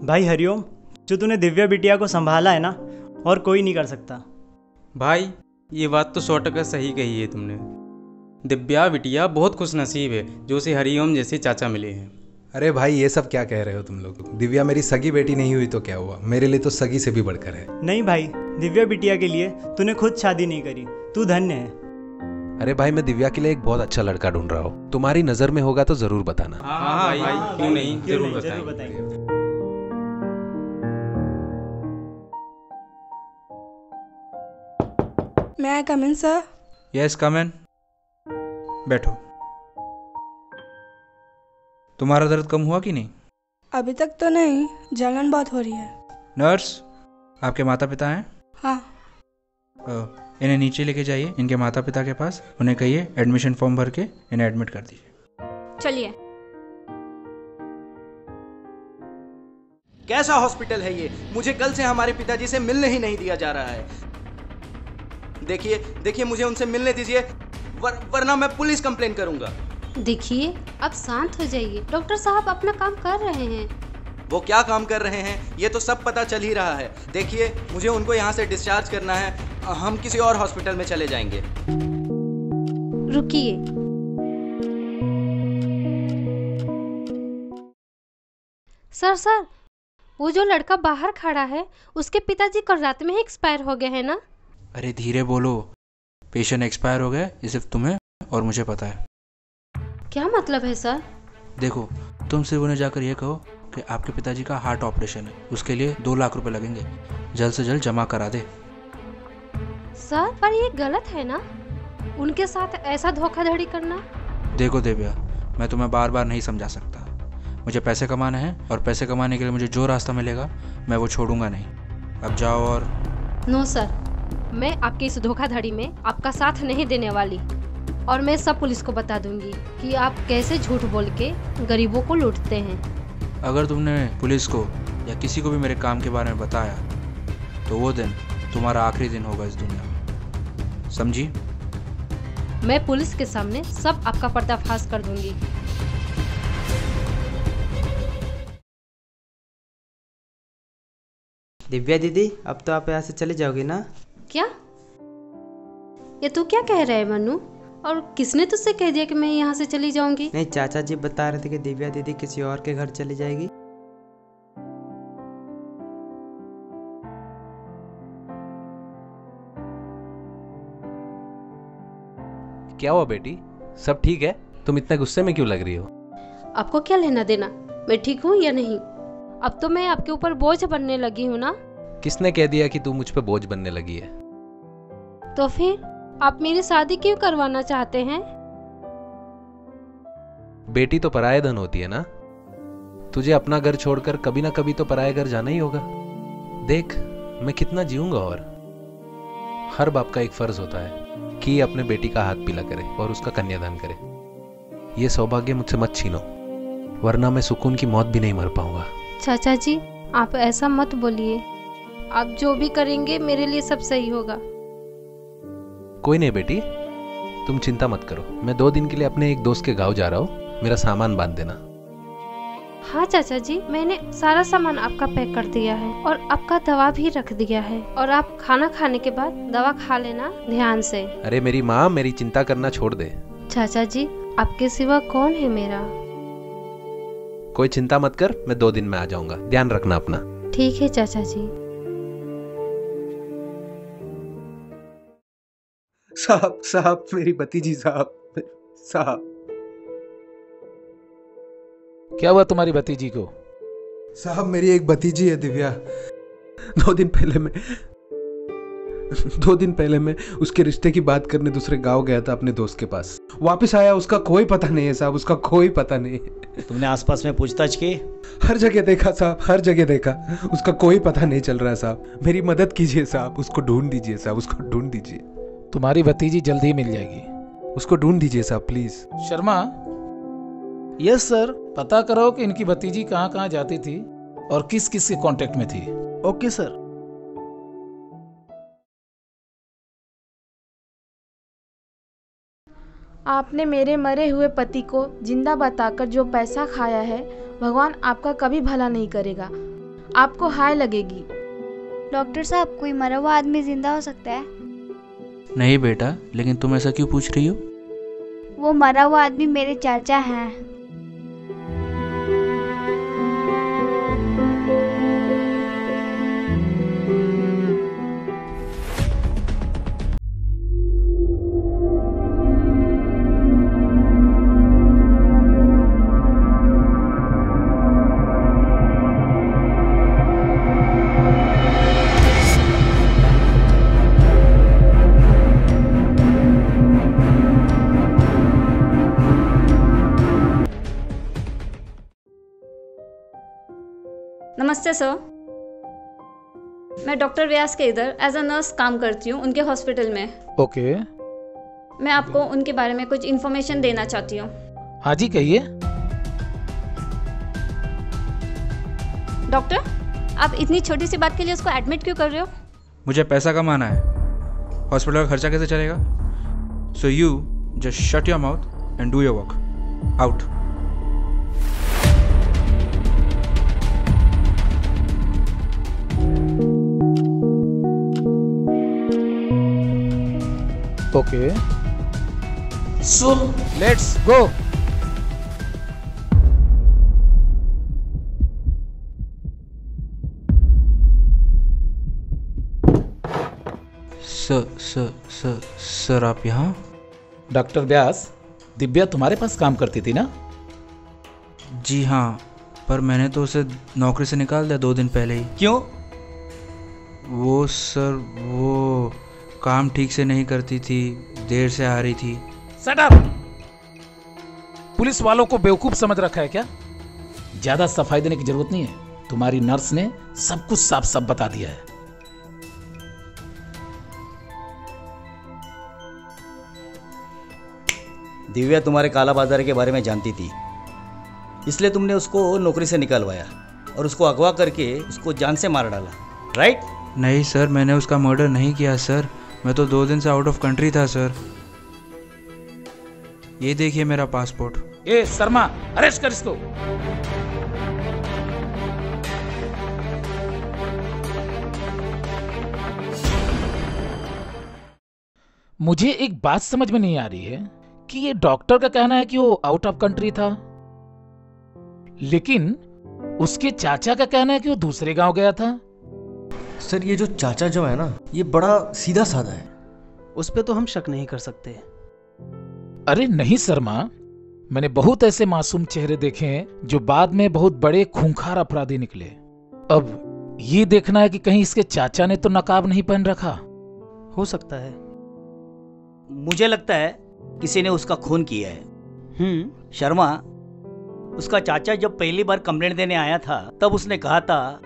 भाई हरिओम, जो तूने दिव्या बिटिया को संभाला है ना, और कोई नहीं कर सकता। भाई ये बात तो 100% सही कही है तुमने। दिव्या बिटिया बहुत खुशनसीब है जो उसे हरिओम जैसे चाचा मिले हैं। अरे भाई ये सब क्या कह रहे हो तुम लोग। दिव्या मेरी सगी बेटी नहीं हुई तो क्या हुआ, मेरे लिए तो सगी से भी बढ़कर है। नहीं भाई, दिव्या बिटिया के लिए तूने खुद शादी नहीं करी, तू धन्य है। अरे भाई मैं दिव्या के लिए एक बहुत अच्छा लड़का ढूंढ रहा हूँ, तुम्हारी नज़र में होगा तो ज़रूर बताना। हाँ भाई, क्यों नहीं, जरूर बताएंगे। मैं आई कम इन सर? यस कम इन। बैठो। तुम्हारा दर्द कम हुआ कि नहीं? अभी तक तो नहीं, जलन बहुत हो रही है। नर्स, आपके माता पिता हैं? हाँ। इन्हें नीचे लेके जाइए इनके माता पिता के पास। उन्हें कहिए एडमिशन फॉर्म भर के इन्हें एडमिट कर दीजिए। चलिए। कैसा हॉस्पिटल है ये? मुझे कल से हमारे पिताजी से मिलने ही नहीं दिया जा रहा है। देखिए देखिए, मुझे उनसे मिलने दीजिए, वरना मैं पुलिस कंप्लेन करूंगा। देखिए, अब शांत हो जाइए, डॉक्टर साहब अपना काम कर रहे हैं। वो क्या काम कर रहे हैं ये तो सब पता चल ही रहा है। देखिए, मुझे उनको यहाँ से डिस्चार्ज करना है, हम किसी और हॉस्पिटल में चले जाएंगे। रुकिए। सर, वो जो लड़का बाहर खड़ा है उसके पिताजी कल रात में ही एक्सपायर हो गए हैं ना? अरे धीरे बोलो, पेशेंट एक्सपायर हो गया ये सिर्फ तुम्हें और मुझे पता है। क्या मतलब है सर? देखो, तुम सिर्फ उन्हें जाकर ये कहो कि आपके पिताजी का हार्ट ऑपरेशन है, उसके लिए 2 लाख रुपए लगेंगे, जल्द से जल्द जमा करा दे। सर, पर ये गलत है ना, उनके साथ ऐसा धोखाधड़ी करना? देखो दिव्या, मैं तुम्हें बार बार नहीं समझा सकता। मुझे पैसे कमाने हैं और पैसे कमाने के लिए मुझे जो रास्ता मिलेगा मैं वो छोड़ूंगा नहीं। अब जाओ। और नो सर, मैं आपकी इस धोखाधड़ी में आपका साथ नहीं देने वाली, और मैं सब पुलिस को बता दूंगी कि आप कैसे झूठ बोल के गरीबों को लूटते हैं। अगर तुमने पुलिस को या किसी को भी मेरे काम के बारे में बताया तो वो दिन तुम्हारा आखिरी दिन होगा इस दुनिया में, समझी? मैं पुलिस के सामने सब आपका पर्दाफाश कर दूंगी। दिव्या दीदी, अब तो आप यहाँ से चले जाओगे ना? क्या? ये तू क्या कह रहा है मनु? और किसने तुझसे कह दिया कि मैं यहाँ से चली जाऊंगी? नहीं, चाचा जी बता रहे थे कि दिव्या दीदी किसी और के घर चली जाएगी। क्या हुआ बेटी, सब ठीक है? तुम इतने गुस्से में क्यों लग रही हो? आपको क्या लेना देना मैं ठीक हूँ या नहीं? अब तो मैं आपके ऊपर बोझ बनने लगी हूँ ना। किसने कह दिया कि तू मुझ पे बोझ बनने लगी है? तो फिर आप मेरी शादी क्यों करवाना चाहते हैं? बेटी तो पराये धन होती है ना। तुझे अपना घर छोड़कर कभी ना कभी तो पराये घर जाना ही होगा। देख, मैं कितना जीऊंगा, और हर बाप का एक फर्ज होता है कि अपने बेटी का हाथ पीला करे और उसका कन्यादान करे। ये सौभाग्य मुझसे मत छीनो, वरना मैं सुकून की मौत भी नहीं मर पाऊंगा। चाचा जी, आप ऐसा मत बोलिए। आप जो भी करेंगे मेरे लिए सब सही होगा। कोई नहीं बेटी, तुम चिंता मत करो। मैं 2 दिन के लिए अपने एक दोस्त के गांव जा रहा हूँ, मेरा सामान बांध देना। हाँ चाचा जी, मैंने सारा सामान आपका पैक कर दिया है और आपका दवा भी रख दिया है, और आप खाना खाने के बाद दवा खा लेना ध्यान से। अरे मेरी माँ, मेरी चिंता करना छोड़ दे। चाचा जी, आपके सिवा कौन है मेरा? कोई चिंता मत कर, मैं 2 दिन में आ जाऊंगा। ध्यान रखना अपना। ठीक है चाचा जी। साहब, मेरी भतीजी साहब। क्या हुआ तुम्हारी भतीजी को? साहब, मेरी एक भतीजी है दिव्या। 2 दिन पहले मैं उसके रिश्ते की बात करने दूसरे गांव गया था अपने दोस्त के पास। वापस आया, उसका कोई पता नहीं है साहब, उसका कोई पता नहीं है। तुमने आसपास में पूछताछ की? हर जगह देखा साहब, हर जगह देखा, उसका कोई पता नहीं चल रहा है साहब। मेरी मदद कीजिए साहब, उसको ढूंढ दीजिए साहब, उसको ढूंढ दीजिए। तुम्हारी भतीजी जल्दी ही मिल जाएगी, उसको ढूंढ दीजिए साहब प्लीज। शर्मा। यस सर, पता करो कि इनकी भतीजी कहाँ कहाँ जाती थी और किस किस के कांटेक्ट में थी। Okay sir. आपने मेरे मरे हुए पति को जिंदा बताकर जो पैसा खाया है, भगवान आपका कभी भला नहीं करेगा। आपको हाय लगेगी। डॉक्टर साहब, कोई मरा हुआ आदमी जिंदा हो सकता है? नहीं बेटा, लेकिन तुम ऐसा क्यों पूछ रही हो? वो मरा हुआ आदमी मेरे चाचा हैं। नमस्ते सर, मैं डॉक्टर व्यास के इधर एज अ नर्स काम करती हूँ उनके हॉस्पिटल में। ओके। मैं आपको उनके बारे में कुछ इन्फॉर्मेशन देना चाहती हूँ। हाँ जी, कहिए। डॉक्टर, आप इतनी छोटी सी बात के लिए उसको एडमिट क्यों कर रहे हो? मुझे पैसा कमाना है, हॉस्पिटल का खर्चा कैसे चलेगा? So you just shut your mouth and do your work. Out. Okay, so let's go. Sir आप यहाँ? डॉक्टर व्यास, दिव्या तुम्हारे पास काम करती थी ना? जी हाँ, पर मैंने तो उसे नौकरी से निकाल दिया 2 दिन पहले ही। क्यों? वो सर, वो काम ठीक से नहीं करती थी, देर से आ रही थी। Shut up! पुलिस वालों को बेवकूफ समझ रखा है क्या? ज्यादा सफाई देने की जरूरत नहीं है, तुम्हारी नर्स ने सब कुछ साफ साफ बता दिया है। दिव्या तुम्हारे काला बाजारी के बारे में जानती थी, इसलिए तुमने उसको नौकरी से निकलवाया और उसको अगवा करके उसको जान से मार डाला, राइट? नहीं सर, मैंने उसका मर्डर नहीं किया सर। मैं तो 2 दिन से आउट ऑफ कंट्री था सर। ये देखिए मेरा पासपोर्ट। ए शर्मा, अरेस्ट कर इसको। मुझे एक बात समझ में नहीं आ रही है कि ये डॉक्टर का कहना है कि वो आउट ऑफ कंट्री था, लेकिन उसके चाचा का कहना है कि वो दूसरे गांव गया था। सर, ये जो चाचा जो है ना, ये बड़ा सीधा साधा है, उस पे तो हम शक नहीं कर सकते। अरे नहीं शर्मा, मैंने बहुत ऐसे मासूम चेहरे देखे हैं जो बाद में बहुत बड़े खूंखार अपराधी निकले। अब ये देखना है कि कहीं इसके चाचा ने तो नकाब नहीं पहन रखा। हो सकता है। मुझे लगता है किसी ने उसका खून किया है। शर्मा, उसका चाचा जब पहली बार कंप्लेंट देने आया था तब उसने कहा था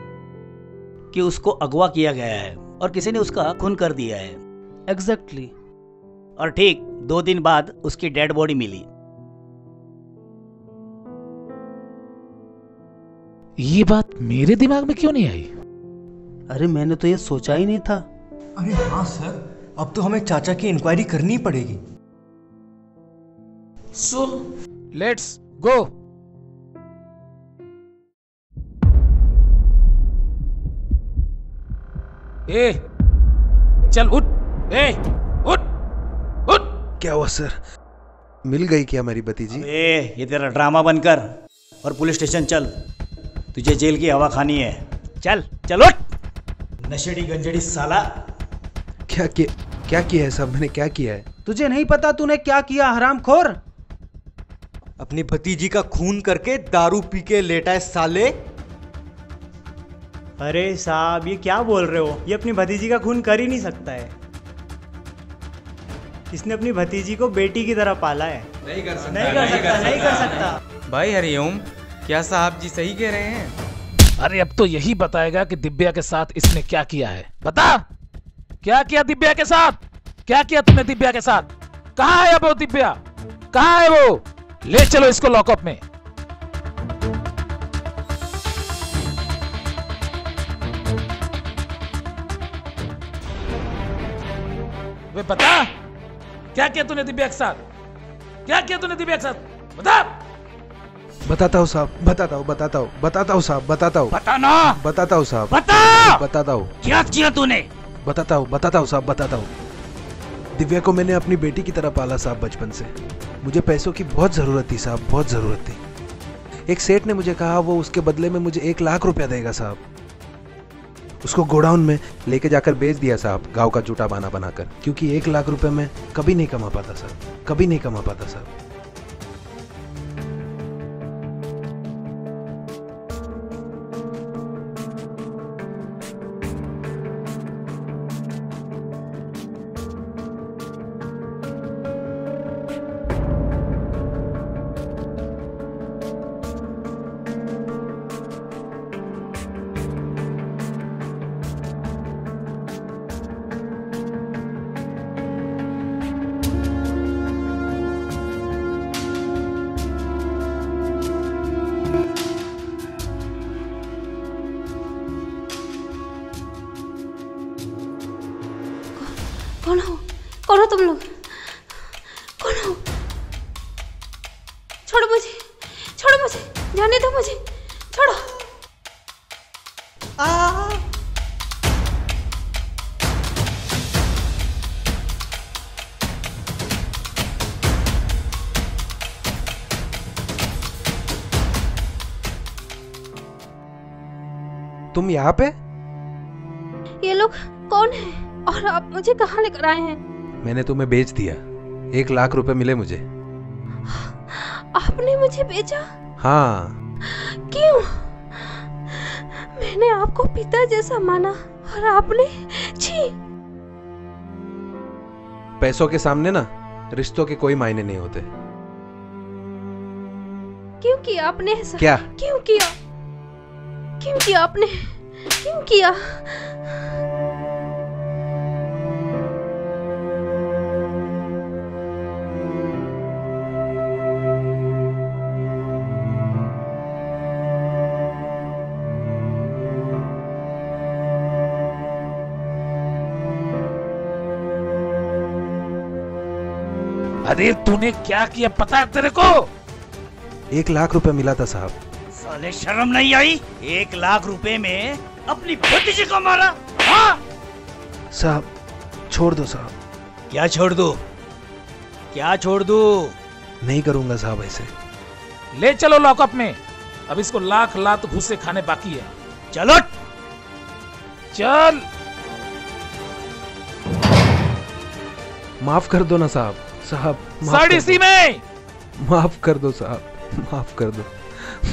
कि उसको अगवा किया गया है और किसी ने उसका खून कर दिया है। एग्जैक्टली। और ठीक 2 दिन बाद उसकी डेड बॉडी मिली। ये बात मेरे दिमाग में क्यों नहीं आई? अरे मैंने तो ये सोचा ही नहीं था। अरे हाँ सर, अब तो हमें चाचा की इंक्वायरी करनी पड़ेगी। So let's go. ए चल उठ, ए उठ उठ। क्या हुआ सर? मिल गई क्या मेरी भतीजी? ये तेरा ड्रामा बंद कर और पुलिस स्टेशन चल, तुझे जेल की हवा खानी है। चल चल उठ, नशेड़ी गंजड़ी साला। क्या किया है साहब? मैंने क्या किया है? तुझे नहीं पता तूने क्या किया, हरामखोर? अपनी भतीजी का खून करके दारू पी के लेटा है साले। अरे साहब, ये क्या बोल रहे हो? ये अपनी भतीजी का खून कर ही नहीं सकता है। इसने अपनी भतीजी को बेटी की तरह पाला है। नहीं कर सकता, नहीं कर सकता। भाई हरिओम, क्या साहब जी सही कह रहे हैं? अरे अब तो यही बताएगा कि दिव्या के साथ इसने क्या किया है। बता, क्या किया दिव्या के साथ? क्या किया तुमने दिव्या के साथ? कहाँ है वो दिव्या? कहाँ है वो? ले चलो इसको लॉकअप में। वे बता, क्या किया तूने दिव्या के साथ? क्या किया तूने दिव्या के साथ? बता। बताता हूँ साहब, बताता हूँ साहब, बताता हूँ। बताना। बताता हूँ साहब, बताता हूँ। क्या किया तूने? बताता हूँ साहब, बताता हूँ। दिव्या को मैंने अपनी बेटी की तरह पाला साहब बचपन से। मुझे पैसों की बहुत जरूरत थी साहब, बहुत जरूरत थी। एक सेठ ने मुझे कहा वो उसके बदले में मुझे 1 लाख रुपया देगा साहब। उसको गोडाउन में लेके जाकर बेच दिया साहब, गांव का जूता बाना बनाकर, क्योंकि 1 लाख रुपए में कभी नहीं कमा पाता साहब, कभी नहीं कमा पाता साहब। कौन हो तुम लोग? कौन हो? छोड़ो मुझे, छोड़ो मुझे, जाने दो मुझे, छोड़ो। तुम यहाँ पे? ये लोग कौन है और आप मुझे कहाँ लेकर आए हैं? मैंने तुम्हें बेच दिया, 1 लाख रुपए मिले मुझे। आपने मुझे बेचा? हाँ। क्यों? मैंने आपको पिता जैसा माना और आपने छी। पैसों के सामने ना रिश्तों के कोई मायने नहीं होते। क्यों किया आपने ऐसा? क्या? क्यों किया? क्यों किया आपने? क्यों किया? अरे तूने क्या किया पता है तेरे को? 1 लाख रुपए मिला था साहब। साले शर्म नहीं आई? 1 लाख रुपए में अपनी भतीजी को मारा? हाँ? साहब छोड़ दो साहब। क्या छोड़ दो? क्या छोड़ दो? नहीं करूंगा साहब ऐसे। ले चलो लॉकअप में, अब इसको लाख लात घूसे खाने बाकी है। चलो चल। माफ कर दो ना साहब। साहब साड़ी सी में माफ कर दो साहब, माफ कर दो,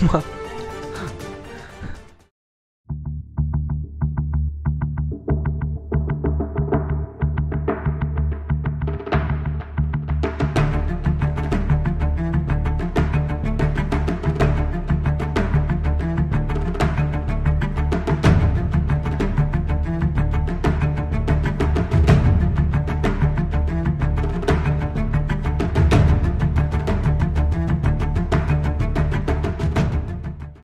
माफ